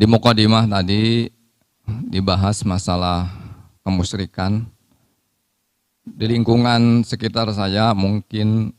Di mukadimah tadi dibahas masalah kemusyrikan. Di lingkungan sekitar saya mungkin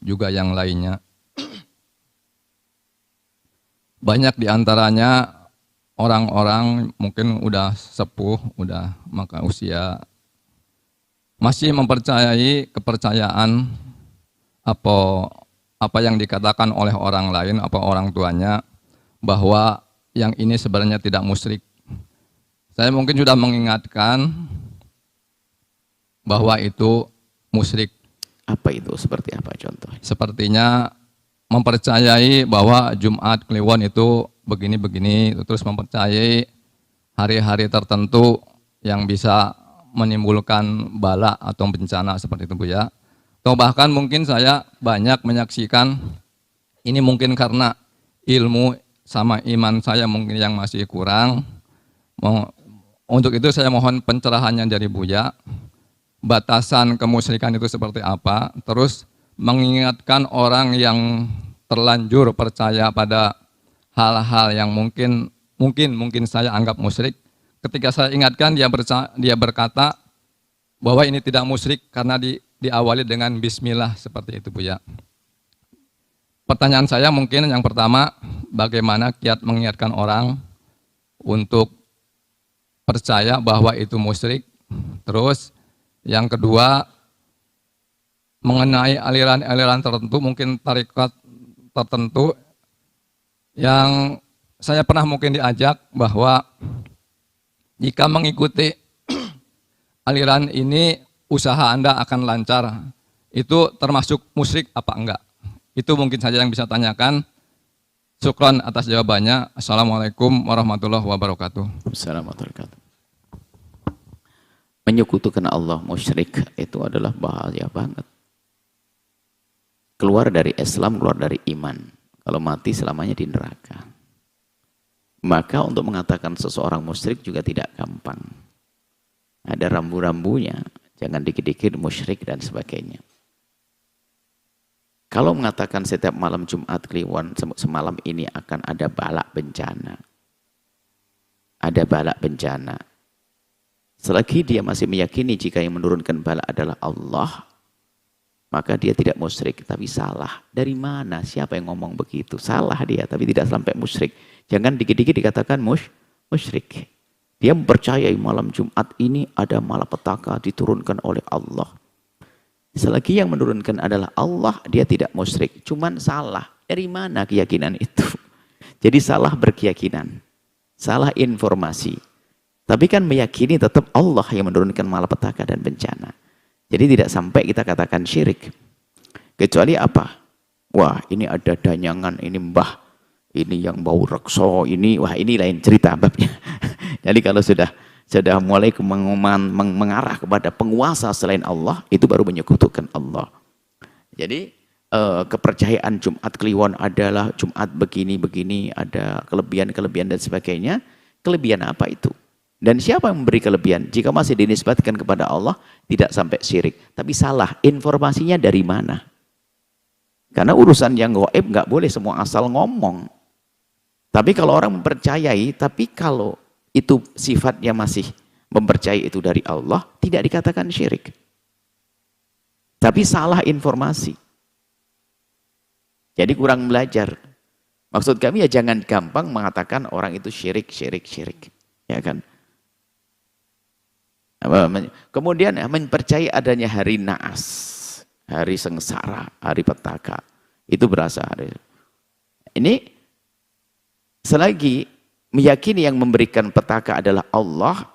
juga yang lainnya. Banyak diantaranya orang-orang mungkin udah sepuh, udah maka usia, masih mempercayai kepercayaan apa yang dikatakan oleh orang lain, apa orang tuanya, bahwa yang ini sebenarnya tidak musyrik. Saya mungkin sudah mengingatkan bahwa itu musyrik. Apa itu? Seperti apa contohnya? Sepertinya mempercayai bahwa Jumat Kliwon itu begini-begini, terus mempercayai hari-hari tertentu yang bisa menimbulkan bala atau bencana seperti itu, Bu ya. Atau bahkan mungkin saya banyak menyaksikan, ini mungkin karena ilmu sama iman saya mungkin yang masih kurang. Untuk itu saya mohon pencerahannya dari Buya, batasan kemusyrikan itu seperti apa, terus mengingatkan orang yang terlanjur percaya pada hal-hal yang mungkin saya anggap musyrik. Ketika saya ingatkan, dia berkata bahwa ini tidak musyrik karena diawali dengan bismillah, seperti itu, Bu ya. Pertanyaan saya mungkin yang pertama, bagaimana kiat mengingatkan orang untuk percaya bahwa itu musyrik. Terus yang kedua, mengenai aliran-aliran tertentu, mungkin tarekat tertentu yang saya pernah mungkin diajak bahwa jika mengikuti aliran ini usaha Anda akan lancar. Itu termasuk musyrik apa enggak? Itu mungkin saja yang bisa tanyakan. Syukran atas jawabannya. Assalamualaikum warahmatullahi wabarakatuh. Assalamualaikum warahmatullahi wabarakatuh. Menyekutukan Allah, musyrik, itu adalah bahaya banget. Keluar dari Islam, keluar dari iman. Kalau mati selamanya di neraka. Maka untuk mengatakan seseorang musyrik juga tidak gampang. Ada rambu-rambunya. Jangan dikit-dikit musyrik dan sebagainya. Kalau mengatakan setiap malam Jumat Kliwon semalam ini akan ada balak bencana. Ada balak bencana. Selagi dia masih meyakini jika yang menurunkan balak adalah Allah, maka dia tidak musyrik, tapi salah. Dari mana? Siapa yang ngomong begitu? Salah dia, tapi tidak sampai musyrik. Jangan dikit-dikit dikatakan musyrik. Dia mempercayai malam Jumat ini ada malapetaka diturunkan oleh Allah. Selagi yang menurunkan adalah Allah, dia tidak musyrik. Cuman salah. Dari mana keyakinan itu? Jadi salah berkeyakinan. Salah informasi. Tapi kan meyakini tetap Allah yang menurunkan malapetaka dan bencana. Jadi tidak sampai kita katakan syirik. Kecuali apa? Wah, ini ada danyangan, ini mbah. Ini yang bau rekso, ini, wah ini lain cerita babnya. Jadi kalau sudah mulai mengarah kepada penguasa selain Allah, itu baru menyekutukan Allah. Jadi kepercayaan Jumat Kliwon adalah Jumat begini-begini, ada kelebihan-kelebihan dan sebagainya. Kelebihan apa itu? Dan siapa yang memberi kelebihan? Jika masih dinisbatkan kepada Allah, tidak sampai syirik. Tapi salah, informasinya dari mana? Karena urusan yang gaib nggak boleh semua asal ngomong. Tapi kalau orang mempercayai, tapi kalau itu sifatnya masih mempercayai itu dari Allah, tidak dikatakan syirik. Tapi salah informasi. Jadi kurang belajar. Maksud kami ya jangan gampang mengatakan orang itu syirik. Ya kan? Kemudian mempercayai adanya hari naas, hari sengsara, hari petaka. Itu berasa. Ini selagi meyakini yang memberikan petaka adalah Allah,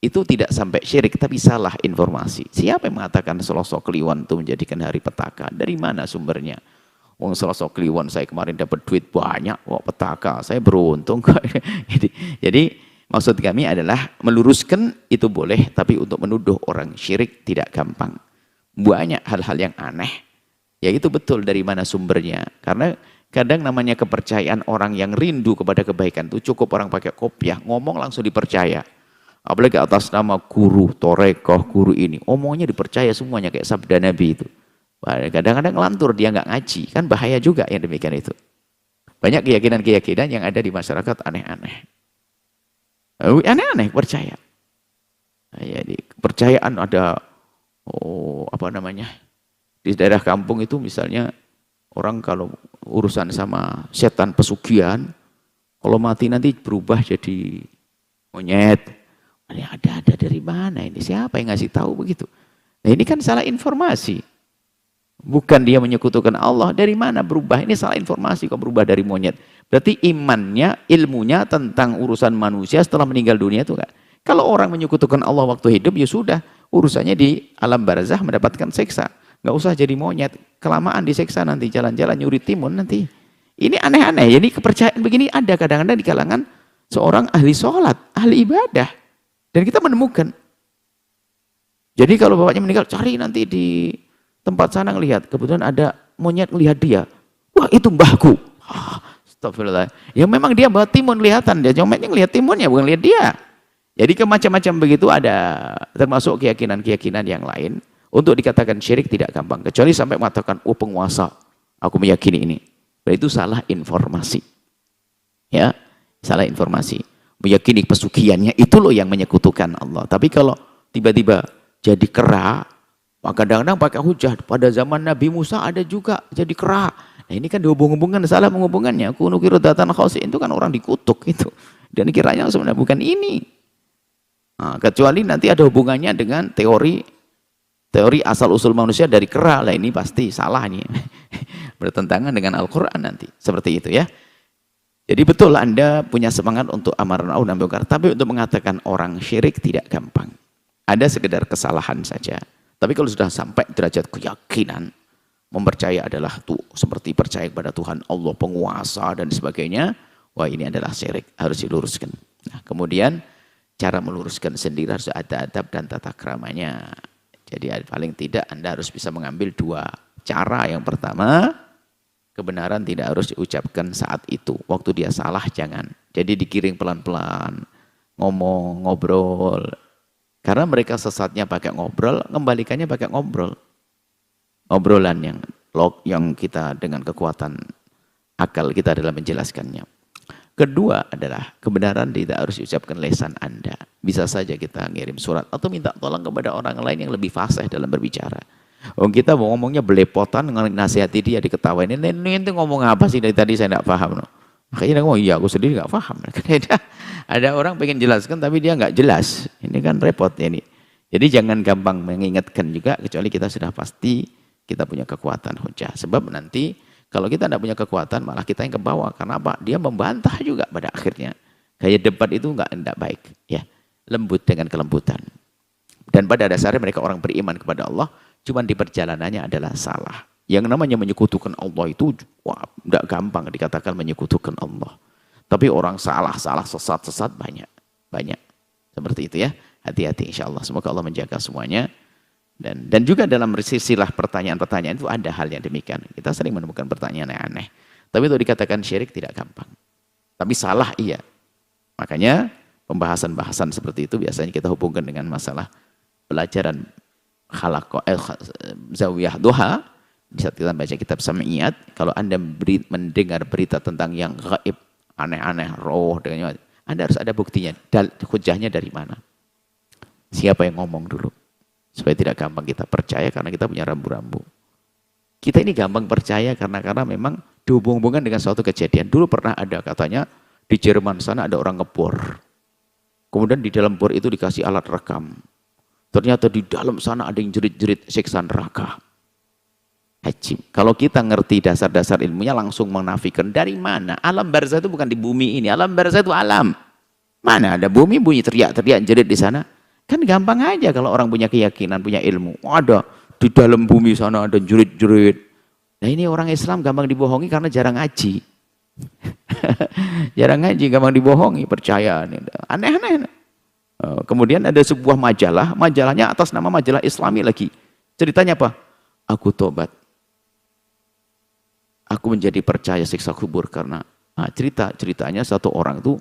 itu tidak sampai syirik, tapi salah informasi. Siapa yang mengatakan Selasa Kliwon itu menjadikan hari petaka? Dari mana sumbernya? Wong Selasa Kliwon saya kemarin dapat duit banyak, kok petaka, saya beruntung. Jadi maksud kami adalah meluruskan itu boleh, tapi untuk menuduh orang syirik tidak gampang. Banyak hal-hal yang aneh. Ya itu betul dari mana sumbernya. Karena kadang namanya kepercayaan orang yang rindu kepada kebaikan itu cukup orang pakai kopiah, ngomong langsung dipercaya. Apalagi atas nama guru, torekoh, guru ini. Omongnya dipercaya semuanya kayak sabda Nabi itu. Kadang-kadang ngelantur, dia nggak ngaji. Kan bahaya juga yang demikian itu. Banyak keyakinan-keyakinan yang ada di masyarakat aneh-aneh. Aneh-aneh percaya. Jadi kepercayaan ada, apa namanya, di daerah kampung itu misalnya orang kalau urusan sama setan pesugihan, kalau mati nanti berubah jadi monyet. Ini ada dari mana ini? Siapa yang ngasih tahu begitu? Nah ini kan salah informasi. Bukan dia menyekutukan Allah. Dari mana berubah? Ini salah informasi kok berubah dari monyet. Berarti imannya, ilmunya tentang urusan manusia setelah meninggal dunia itu enggak. Kalau orang menyekutukan Allah waktu hidup, ya sudah. Urusannya di alam barzah mendapatkan siksa. Nggak usah jadi monyet. Kelamaan disiksa nanti. Jalan-jalan nyuri timun nanti. Ini aneh-aneh. Jadi kepercayaan begini ada kadang-kadang di kalangan seorang ahli sholat, ahli ibadah. Dan kita menemukan. Jadi kalau bapaknya meninggal, cari nanti di tempat sana ngelihat, kebetulan ada monyet ngelihat dia. Wah itu mbahku. Astagfirullah. Ya memang dia bawa timun kelihatan. Dia monyetnya ngelihat timunnya, bukan lihat dia. Jadi macam-macam begitu ada, termasuk keyakinan-keyakinan yang lain. Untuk dikatakan syirik tidak gampang. Kecuali sampai mengatakan, oh penguasa, aku meyakini ini. Berarti itu salah informasi. Ya, salah informasi. Meyakini pesugihannya, itu loh yang menyekutukan Allah. Tapi kalau tiba-tiba jadi kera, maka kadang-kadang pakai hujah. Pada zaman Nabi Musa ada juga jadi kera. Nah ini kan dihubung-hubungkan, salah menghubungannya. Kunukiru datan khawsi, itu kan orang dikutuk itu. Dan kiranya sebenarnya bukan ini. Nah, kecuali nanti ada hubungannya dengan teori asal-usul manusia dari kera. Lah ini pasti salah nih. Bertentangan dengan Al-Quran nanti. Seperti itu ya. Jadi betul Anda punya semangat untuk amar ma'ruf nahi munkar. Tapi untuk mengatakan orang syirik tidak gampang. Ada sekedar kesalahan saja. Tapi kalau sudah sampai derajat keyakinan, mempercaya adalah tuh seperti percaya kepada Tuhan Allah penguasa dan sebagainya, wah ini adalah syirik, harus diluruskan. Nah, kemudian cara meluruskan sendiri harus ada adab dan tata keramanya. Jadi paling tidak Anda harus bisa mengambil dua cara. Yang pertama, kebenaran tidak harus diucapkan saat itu. Waktu dia salah jangan. Jadi digiring pelan-pelan, ngomong, ngobrol. Karena mereka sesatnya pakai ngobrol, kembalikannya pakai ngobrol. Obrolan yang kita dengan kekuatan akal kita dalam menjelaskannya. Kedua adalah kebenaran tidak harus diucapkan lisan Anda. Bisa saja kita ngirim surat atau minta tolong kepada orang lain yang lebih fasih dalam berbicara. Kita mau ngomongnya belepotan, nasihati dia diketawain. Ini ngomong apa sih dari tadi saya tidak paham. No. Makanya dia ngomong, iya aku sendiri nggak paham. Ada orang pengen jelaskan tapi dia nggak jelas. Ini kan repot ya ini. Jadi jangan gampang mengingatkan juga kecuali kita sudah pasti kita punya kekuatan hujah. Sebab nanti kalau kita tidak punya kekuatan malah kita yang ke bawah. Karena apa? Dia membantah juga pada akhirnya. Gaya debat itu nggak baik. Ya, lembut dengan kelembutan. Dan pada dasarnya mereka orang beriman kepada Allah. Cuman di perjalanannya adalah salah. Yang namanya menyekutukan Allah itu tidak gampang dikatakan menyekutukan Allah. Tapi orang salah, sesat banyak. Seperti itu ya. Hati-hati insya Allah. Semoga Allah menjaga semuanya. Dan juga dalam silsilah pertanyaan-pertanyaan itu ada hal yang demikian. Kita sering menemukan pertanyaan yang aneh. Tapi untuk dikatakan syirik tidak gampang. Tapi salah iya. Makanya pembahasan-bahasan seperti itu biasanya kita hubungkan dengan masalah pelajaran zawiyah duha. Di saat kita baca kitab Sam'iyat, kalau Anda mendengar berita tentang yang gaib, aneh-aneh, roh, Anda harus ada buktinya. Hujahnya dari mana? Siapa yang ngomong dulu? Supaya tidak gampang kita percaya karena kita punya rambu-rambu. Kita ini gampang percaya karena memang dihubung-hubungkan dengan suatu kejadian. Dulu pernah ada katanya di Jerman sana ada orang ngebor. Kemudian di dalam bor itu dikasih alat rekam. Ternyata di dalam sana ada yang jerit-jerit siksa neraka. Hajim. Kalau kita ngerti dasar-dasar ilmunya langsung menafikan dari mana? Alam barzah itu bukan di bumi ini. Alam barzah itu alam. Mana ada bumi bunyi teriak-teriak jerit di sana? Kan gampang aja kalau orang punya keyakinan, punya ilmu. Ada di dalam bumi sana ada jerit-jerit. Nah ini orang Islam gampang dibohongi karena jarang ngaji. Jarang ngaji, gampang dibohongi, percaya. Aneh-aneh. Kemudian ada sebuah majalah, majalahnya atas nama majalah Islami lagi. Ceritanya apa? Aku tobat. Aku menjadi percaya siksa kubur karena ceritanya satu orang itu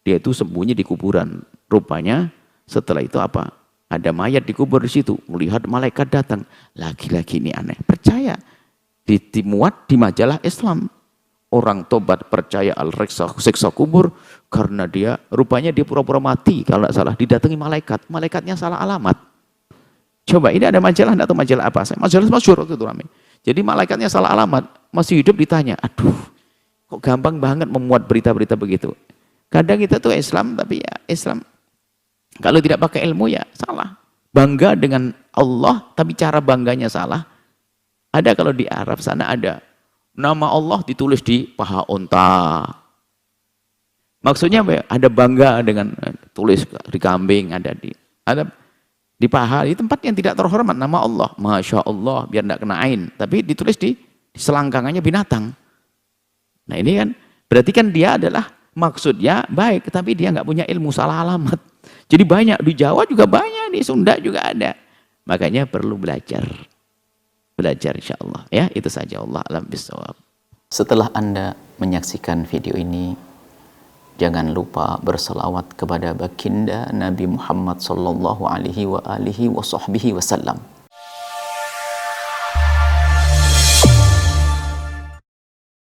dia itu sembunyi di kuburan. Rupanya setelah itu apa? Ada mayat dikubur di situ. Melihat malaikat datang. Lagi-lagi ini aneh. Percaya. Dimuat di majalah Islam. orang tobat percaya siksa kubur karena dia rupanya dia pura-pura mati kalau tidak salah, didatangi malaikat, malaikatnya salah alamat. Coba ini ada majalah atau majalah apa? Majalah masyhur waktu itu ramai. Jadi malaikatnya salah alamat, masih hidup ditanya, aduh kok gampang banget memuat berita-berita begitu. Kadang kita tuh Islam, tapi ya Islam kalau tidak pakai ilmu ya salah. Bangga dengan Allah, tapi cara bangganya salah. Ada kalau di Arab sana ada nama Allah ditulis di paha unta. Maksudnya apa ya? Ada bangga dengan tulis di kambing, ada di paha, di tempat yang tidak terhormat nama Allah. Masya Allah, biar tidak kena ain. Tapi ditulis di selangkangannya binatang. Nah ini kan, berarti kan dia adalah maksudnya baik, tapi dia nggak punya ilmu, salah alamat. Jadi banyak, di Jawa juga banyak, di Sunda juga ada. Makanya perlu belajar. Belajar insya Allah. Ya, itu saja. Allah alam bisawab. Setelah Anda menyaksikan video ini, jangan lupa berselawat kepada baginda Nabi Muhammad sallallahu alaihi wa alihi wa sahbihi wasallam.